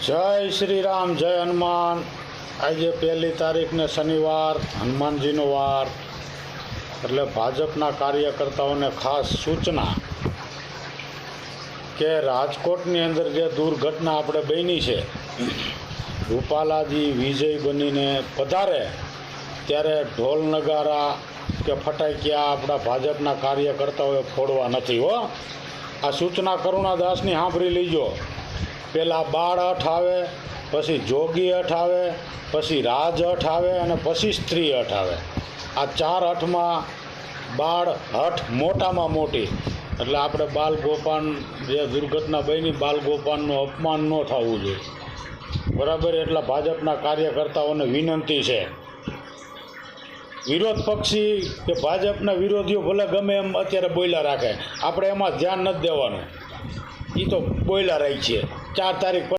જય શ્રી રામ, જય હનુમાન। આજે 1 તારીખને શનિવાર, હનુમાનજીનો વાર, એટલે ભાજપના કાર્યકર્તાઓને ખાસ સૂચના કે રાજકોટની અંદર જે દુર્ઘટના આપણે બની છે, રૂપાલાજી વિજય બનીને પધારે ત્યારે ઢોલ નગારા કે ફટાકિયા આપણા ભાજપના કાર્યકર્તાઓએ ફોડવા નથી હો। આ સૂચના કરુણાદાસની સાંભળી લીજો। પહેલાં બાળ અઠ આવે, પછી જોગી અઠ આવે, પછી રાજ અઠ આવે અને પછી સ્ત્રી અઠ આવે। આ 4 અઠમાં બાળ હઠ મોટામાં મોટી, એટલે આપણે બાલ ગોપાલ જે દુર્ઘટના બની, બાલ ગોપાલનું અપમાન ન થવું જોઈએ, બરાબર। એટલા ભાજપના કાર્યકર્તાઓને વિનંતી છે। વિરોધ પક્ષી કે ભાજપના વિરોધીઓ ભલે ગમે એમ અત્યારે બોલ્યા રાખે, આપણે એમાં ધ્યાન નથી દેવાનું। એ તો બોલ્યા રહી છે। 4 તારીખ